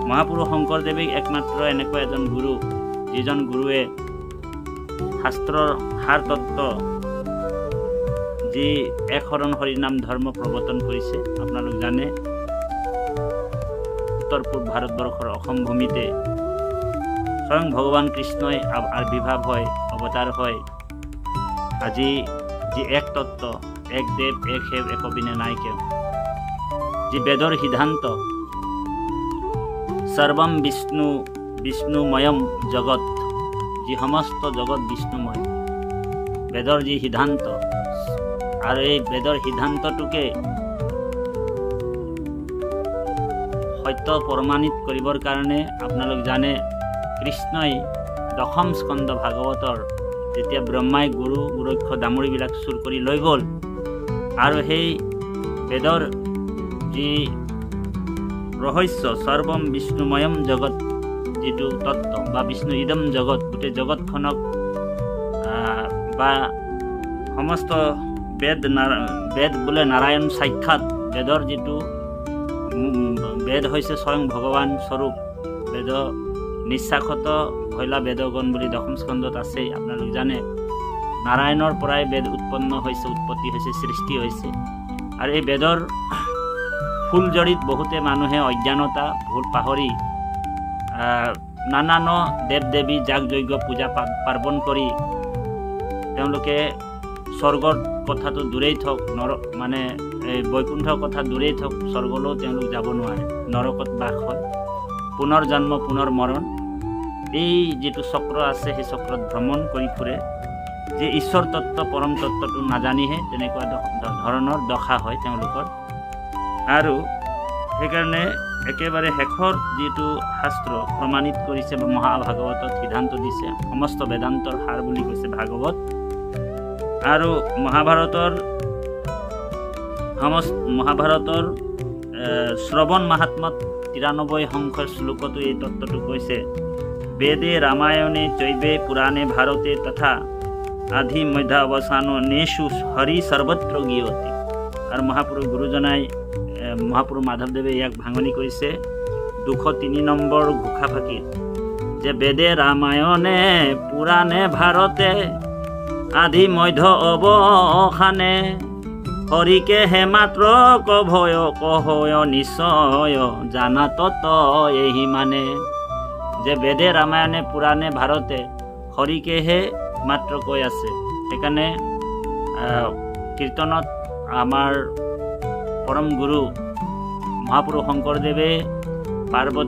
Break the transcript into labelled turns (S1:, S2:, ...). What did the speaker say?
S1: মহাপুৰুষ শংকৰদেৱক একমাত্ৰ এনেকুৱা এজন গুৰু যিজন গুৰুৱে শাস্ত্ৰৰ সাৰ তত্ত্ব যি এক শৰণ হৰিনাম ধৰ্ম প্ৰৱৰ্তন কৰিছে। আপোনালোক জানে উত্তৰ পূব ভাৰতবৰ্ষৰ অসম ভূমিতে স্বয়ং ভগৱান কৃষ্ণই আবিৰ্ভাৱ হয়, অৱতাৰ হয়। আজি যি এক তত্ত্ব, এক দেৱ এক সেৱ একবিনে নাই কেও, যি বেদৰ সিদ্ধান্ত সৰ্বম বিষ্ণুময়ম জগত, যি সমস্ত জগত বিষ্ণুময়, বেদৰ যি সিদ্ধান্ত, আৰু এই বেদৰ সিদ্ধান্তটোকে সত্য প্ৰমাণিত কৰিবৰ কাৰণে আপোনালোক জানে কৃষ্ণই দশম স্কন্ধ ভাগৱতৰ যেতিয়া ব্ৰহ্মাই গুৰু গোৰক্ষ দামুৰিবিলাক চুৰ কৰি লৈ গ'ল, আৰু সেই বেদৰ যি ৰহস্য সৰ্বম বিষ্ণুময়ম জগত যিটো তত্ত্ব বা বিষ্ণু ইদম জগত, গোটেই জগতখনক বা সমস্ত বেদ বোলে নাৰায়ণ সাক্ষাৎ, বেদৰ যিটো বেদ হৈছে স্বয়ং ভগৱান স্বৰূপ। বেদ নিঃস্বাক্ষত ভৈলা বেদগণ বুলি দশম স্কন্ধত আছে। আপোনালোক জানে নাৰায়ণৰ পৰাই বেদ উৎপন্ন হৈছে, উৎপত্তি হৈছে, সৃষ্টি হৈছে। আৰু এই বেদৰ ফুলজৰিত বহুতে মানুহে অজ্ঞানতা ভুল পাহৰি নানান দেৱ দেৱী যাগ যজ্ঞ পূজা পাৰ্বণ কৰি তেওঁলোকে স্বৰ্গৰ কথাটো দূৰেই থওক, মানে এই বৈকুণ্ঠৰ কথা দূৰেই থওক, স্বৰ্গলৈও তেওঁলোক যাব নোৱাৰে, নৰকত বাস হয়, পুনৰ জন্ম পুনৰ মৰণ, এই যিটো চক্ৰ আছে সেই চক্ৰত ভ্ৰমণ কৰি ফুৰে। যে ঈশ্বৰ তত্ত্ব পৰম তত্ত্বটো নাজানিহে তেনেকুৱা ধৰণৰ দশা হয় তেওঁলোকৰ। আৰু সেইকাৰণে একেবাৰে শেষৰ যিটো শাস্ত্ৰ প্ৰমাণিত কৰিছে বা মহাভাগৱতত সিদ্ধান্ত দিছে, সমস্ত বেদান্তৰ সাৰ বুলি কৈছে ভাগৱত। আৰু মহাভাৰতৰ শ্ৰৱণ মাহাত্ম্যত 93 সংখ্যৰ শ্লোকতো এই তত্ত্বটো কৈছে, বেদে ৰামায়ণে চৈবে পুৰাণে ভাৰতে তথা আধি মধ্যাৱসানো নেষু হৰি সৰ্বত্ৰ গীয়তে। আৰু মহাপুৰুষ গুৰুজনাই মহাপুৰুষ মাধৱদেৱে ইয়াক ভাঙনি কৰিছে 203 নম্বৰ ঘোষা ফাঁকিত, যে বেদে ৰামায়ণে পুৰাণে ভাৰতে আধি মধ্য অৱসানে হৰিকে হে মাত্ৰ কভয় নিশ্চয় জানা তত এহি মানে। যে বেদে ৰামায়ণে পুৰাণে ভাৰতে হৰিকেহে মাত্ৰ কৈ আছে। সেইকাৰণে কীৰ্তনত আমাৰ পৰম গুৰু মহাপুৰুষ শংকৰদেৱে পাৰ্বতী